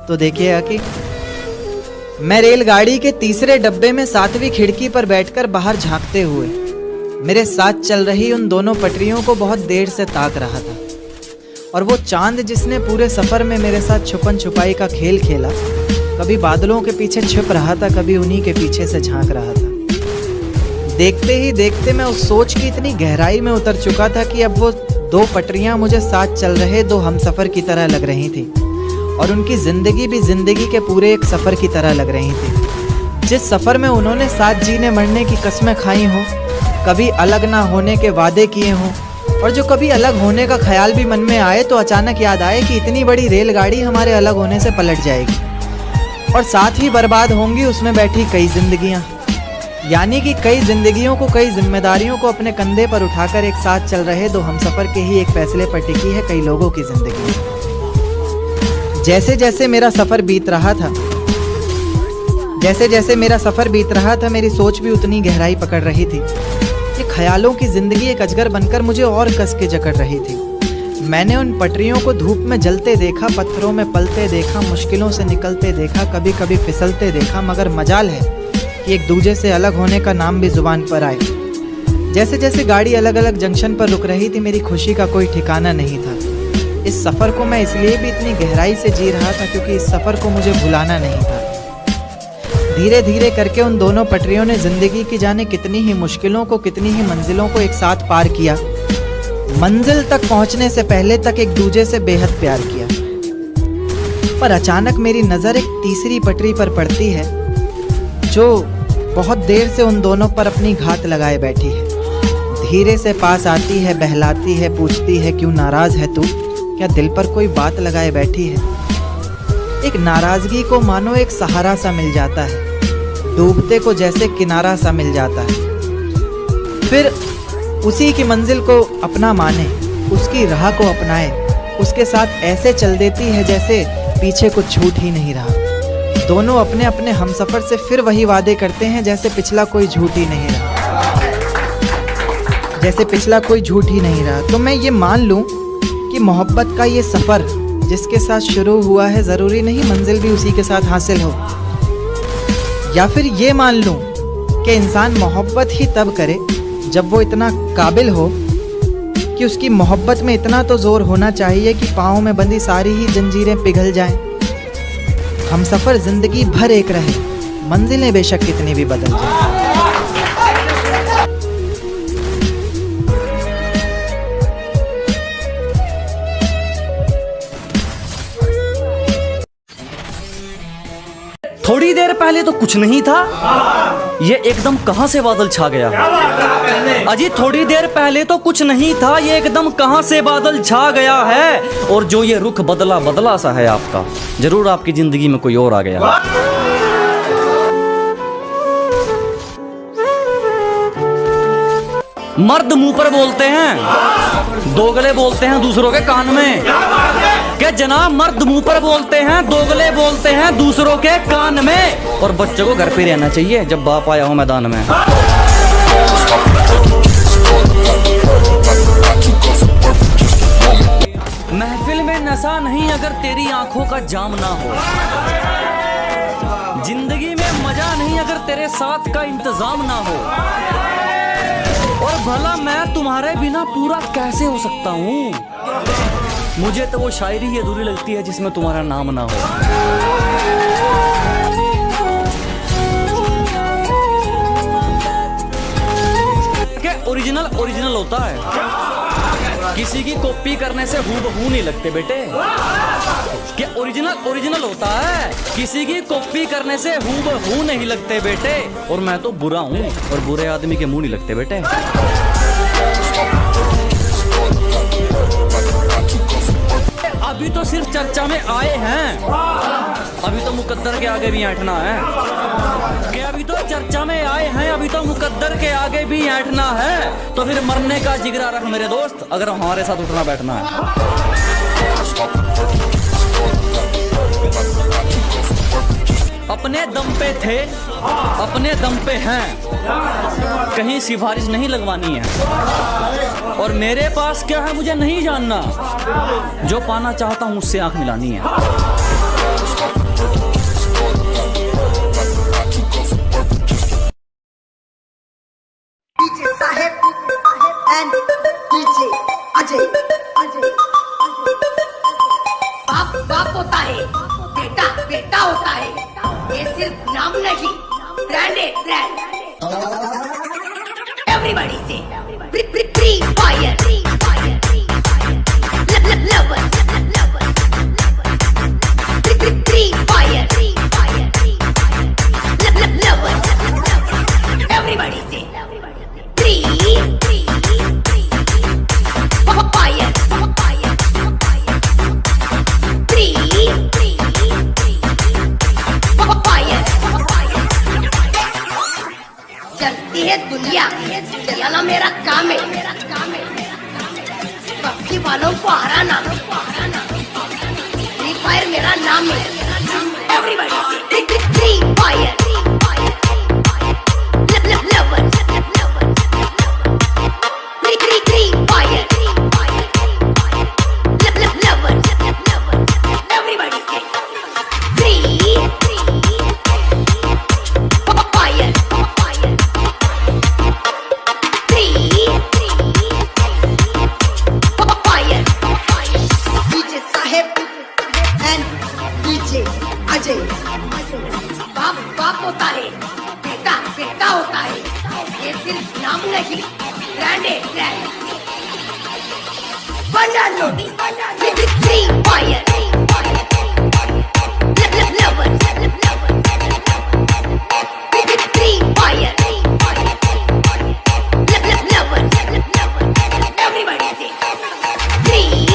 तो देखिएगा कि मैं रेलगाड़ी के तीसरे डब्बे में 7वीं खिड़की पर बैठकर बाहर झांकते हुए मेरे साथ चल रही उन दोनों पटरियों को बहुत देर से ताक रहा था। और वो चांद जिसने पूरे सफ़र में मेरे साथ छुपन छुपाई का खेल खेला, कभी बादलों के पीछे छिप रहा था, कभी उन्हीं के पीछे से झांक रहा था। देखते ही देखते मैं उस सोच की इतनी गहराई में उतर चुका था कि अब वो दो पटरियां मुझे साथ चल रहे दो हमसफ़र की तरह लग रही थी और उनकी ज़िंदगी भी ज़िंदगी के पूरे एक सफ़र की तरह लग रही थी। जिस सफ़र में उन्होंने साथ जीने मरने की कस्में खाई हों, कभी अलग ना होने के वादे किए हों, और जो कभी अलग होने का ख्याल भी मन में आए तो अचानक याद आए कि इतनी बड़ी रेलगाड़ी हमारे अलग होने से पलट जाएगी और साथ ही बर्बाद होंगी उसमें बैठी कई जिंदगियां। यानी कि कई जिंदगियों को, कई जिम्मेदारियों को अपने कंधे पर उठाकर एक साथ चल रहे दो हमसफ़र के ही एक फैसले पर टिकी है कई लोगों की जिंदगी। जैसे जैसे मेरा सफ़र बीत रहा था, मेरी सोच भी उतनी गहराई पकड़ रही थी कि ख्यालों की ज़िंदगी एक अजगर बनकर मुझे और कस के जकड़ रही थी। मैंने उन पटरियों को धूप में जलते देखा, पत्थरों में पलते देखा, मुश्किलों से निकलते देखा, कभी कभी फिसलते देखा, मगर मजाल है कि एक दूजे से अलग होने का नाम भी जुबान पर आए। जैसे जैसे गाड़ी अलग अलग जंक्शन पर रुक रही थी, मेरी खुशी का कोई ठिकाना नहीं था। इस सफ़र को मैं इसलिए भी इतनी गहराई से जी रहा था क्योंकि इस सफ़र को मुझे भुलाना नहीं था। धीरे धीरे करके उन दोनों पटरियों ने ज़िंदगी की जाने कितनी ही मुश्किलों को, कितनी ही मंजिलों को एक साथ पार किया। मंजिल तक पहुंचने से पहले तक एक दूजे से बेहद प्यार किया। पर अचानक मेरी नज़र एक तीसरी पटरी पर पड़ती है जो बहुत देर से उन दोनों पर अपनी घात लगाए बैठी है। धीरे से पास आती है, बहलाती है, पूछती है क्यों नाराज़ है तू, क्या दिल पर कोई बात लगाए बैठी है। एक नाराज़गी को मानो एक सहारा सा मिल जाता है, डूबते को जैसे किनारा सा मिल जाता है। फिर उसी की मंजिल को अपना माने, उसकी राह को अपनाए, उसके साथ ऐसे चल देती है जैसे पीछे कुछ छूट ही नहीं रहा। दोनों अपने अपने हमसफ़र से फिर वही वादे करते हैं जैसे पिछला कोई झूठ ही नहीं रहा, तो मैं ये मान लूँ कि मोहब्बत का ये सफ़र जिसके साथ शुरू हुआ है, ज़रूरी नहीं मंजिल भी उसी के साथ हासिल हो। या फिर ये मान लूँ कि इंसान मोहब्बत ही तब करे जब वो इतना काबिल हो कि उसकी मोहब्बत में इतना तो ज़ोर होना चाहिए कि पाँव में बंधी सारी ही जंजीरें पिघल जाएं। हमसफ़र ज़िंदगी भर एक रहे, मंजिलें बेशक कितनी भी बदल जाएं। थोड़ी देर पहले तो कुछ नहीं था, ये एकदम कहां से बादल छा गया। अजी थोड़ी देर पहले तो कुछ नहीं था, ये एकदम कहां से बादल छा गया है। और जो ये रुख बदला बदला सा है आपका, जरूर आपकी जिंदगी में कोई और आ गया। मर्द मुंह पर बोलते हैं, दोगले बोलते हैं दूसरों के कान में। क्या जनाब, मर्द मुंह पर बोलते हैं, दोगले बोलते हैं दूसरों के कान में। और बच्चों को घर पे रहना चाहिए जब बाप आया हो मैदान में। महफिल में नशा नहीं अगर तेरी आंखों का जाम ना हो, जिंदगी में मजा नहीं अगर तेरे साथ का इंतजाम ना हो। और भला मैं तुम्हारे बिना पूरा कैसे हो सकता हूँ। मुझे तो वो शायरी ही अधूरी लगती है जिसमें तुम्हारा नाम ना हो। क्या ओरिजिनल होता है, किसी की कॉपी करने से हूबहू नहीं लगते बेटे। क्या ओरिजिनल होता है, किसी की कॉपी करने से हूबहू नहीं लगते बेटे। और मैं तो बुरा हूँ और बुरे आदमी के मुंह नहीं लगते बेटे। अभी तो सिर्फ चर्चा में आए हैं, अभी तो मुकद्दर के आगे भी ऐंठना है। कि अभी तो चर्चा में आए हैं, अभी तो मुकद्दर के आगे भी ऐंठना है। तो फिर मरने का जिगरा रख मेरे दोस्त, अगर हमारे साथ उठना बैठना है। अपने दम पे थे, अपने दम पे हैं, कहीं सिफारिश नहीं लगवानी है। और मेरे पास क्या है मुझे नहीं जानना, जो पाना चाहता हूँ उससे आंख मिलानी है। होता है, बेटा बेटा होता है। ये सिर्फ नाम नहीं, ब्रांड है, ब्रांड। एवरीबॉडी से free fire, lover, free fire, lover. Everybody से फ्री फायर, चलती है दुनिया, चलाना मेरा काम है। पबजी वालों को हराना, फ्री फायर मेरा नाम है। Everybody free fire, lover, free fire, lover. Everybody से free fire, DJ Saheb and DJ Ajay. बाप होता है, बेटा बेटा होता है। ये सिर्फ नाम नहीं, ब्रांड है, ब्रांड। बना लो free fire, lover, free fire, lover. Everybody से free fire,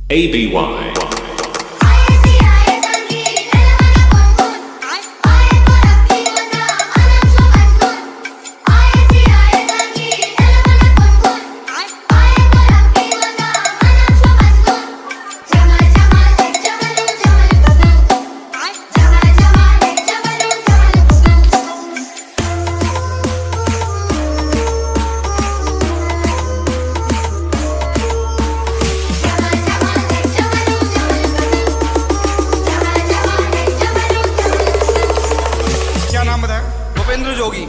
ABY. Bhupendra Jogi.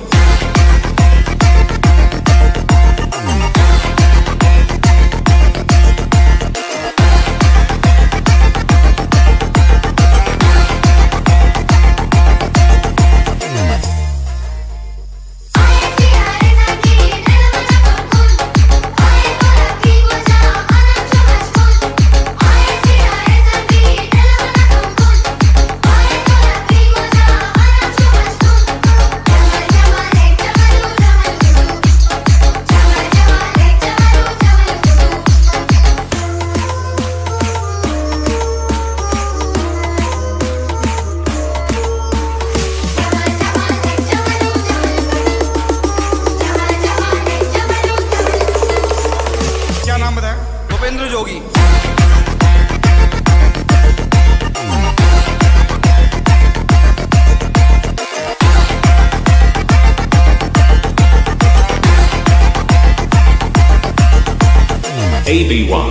Bhupendra Jogi. ABY.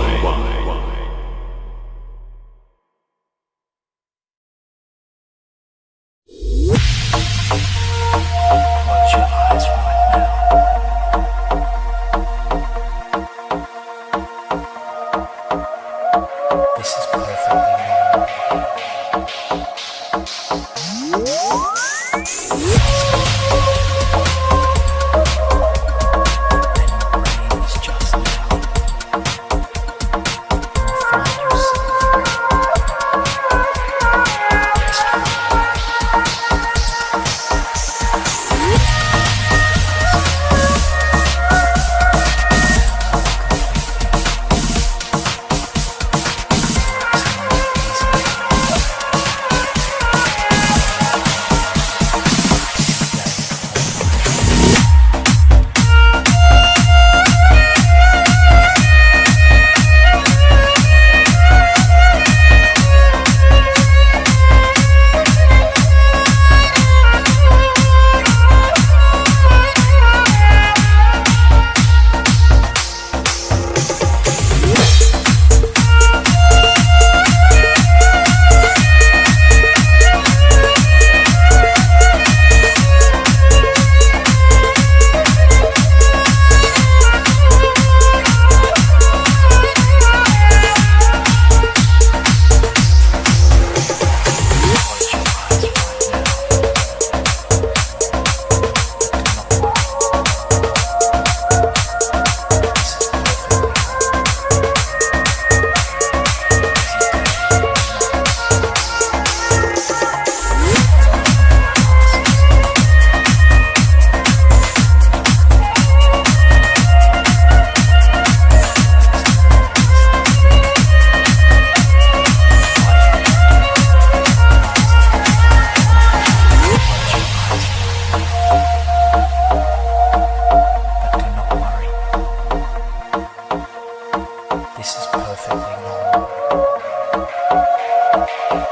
This is perfectly normal.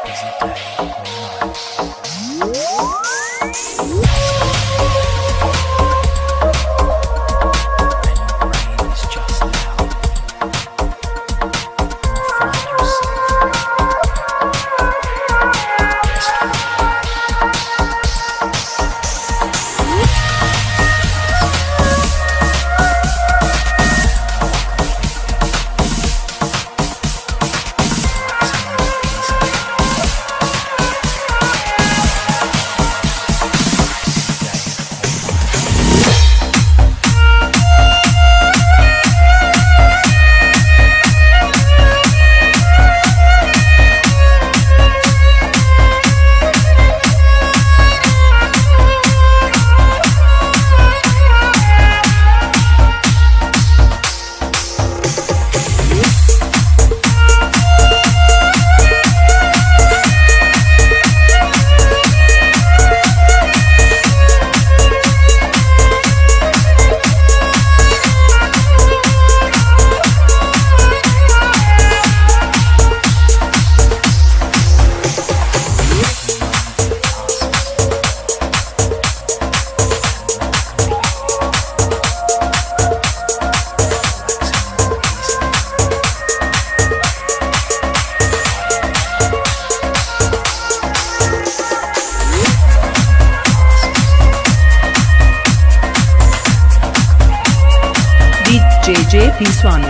Busy day or night. And your brain is just loud. You'll find yourself restful. DJ P. Swami.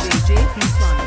DJ P. Swami.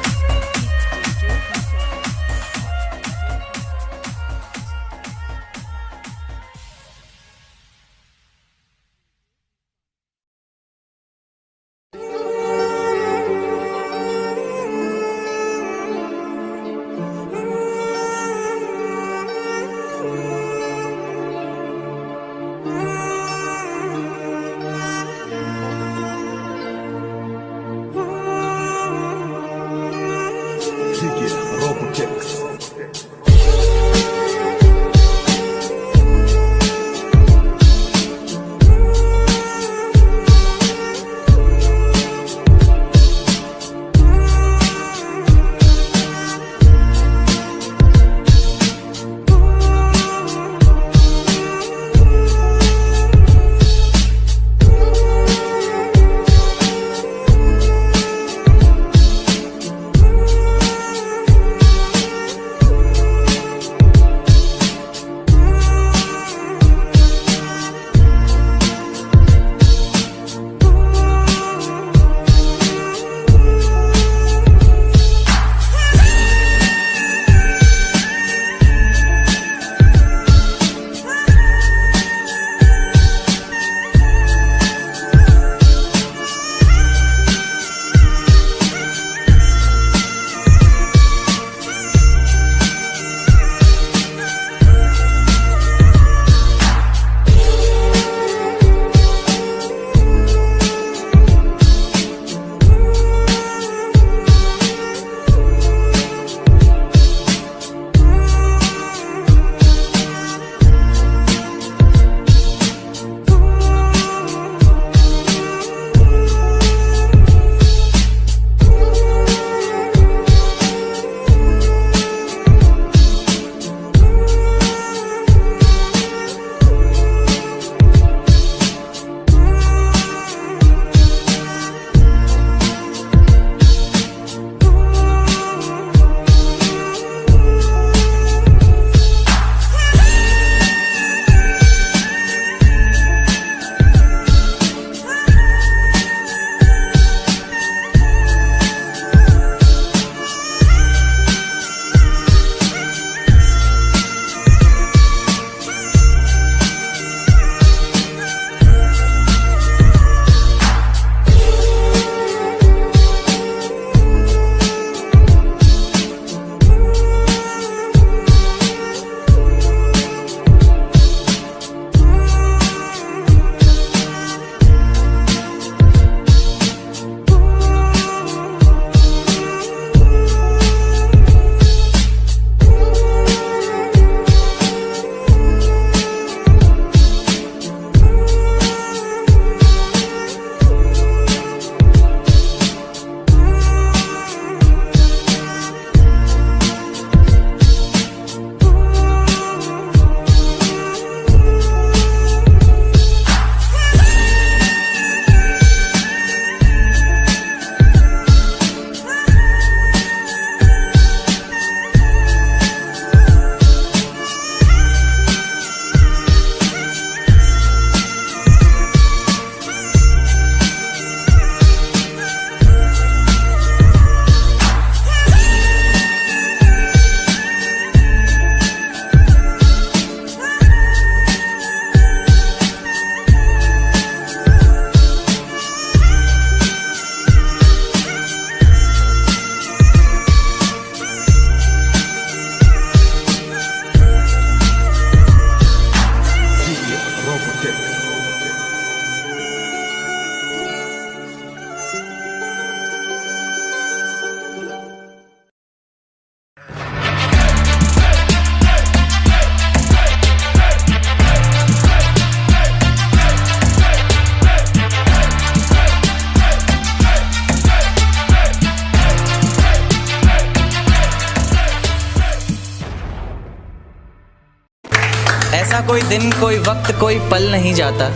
ऐसा कोई दिन, कोई वक्त, कोई पल नहीं जाता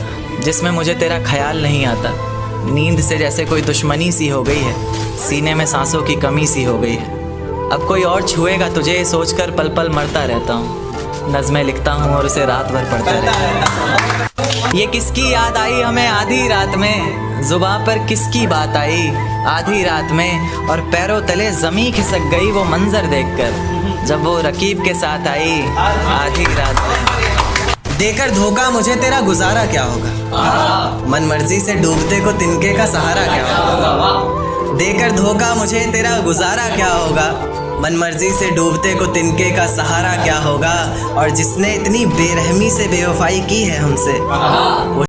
जिसमें मुझे तेरा ख्याल नहीं आता। नींद से जैसे कोई दुश्मनी सी हो गई है, सीने में सांसों की कमी सी हो गई है। अब कोई और छुएगा तुझे, ये सोचकर पल पल मरता रहता हूँ। नज़में लिखता हूँ और उसे रात भर पढ़ता रहता हूँ। ये किसकी याद आई हमें आधी रात में, जुबां पर किसकी बात आई आधी रात में, और पैरों तले ज़मीं खिसक गई वो मंजर देखकर जब वो रकीब के साथ आई आधी रात में। देकर धोखा मुझे तेरा गुजारा क्या होगा, मन मर्जी से डूबते को तिनके का सहारा क्या होगा। देकर धोखा मुझे तेरा गुजारा क्या होगा, मन मर्जी से डूबते को तिनके का सहारा क्या होगा। और जिसने इतनी बेरहमी से बेवफाई की है हमसे,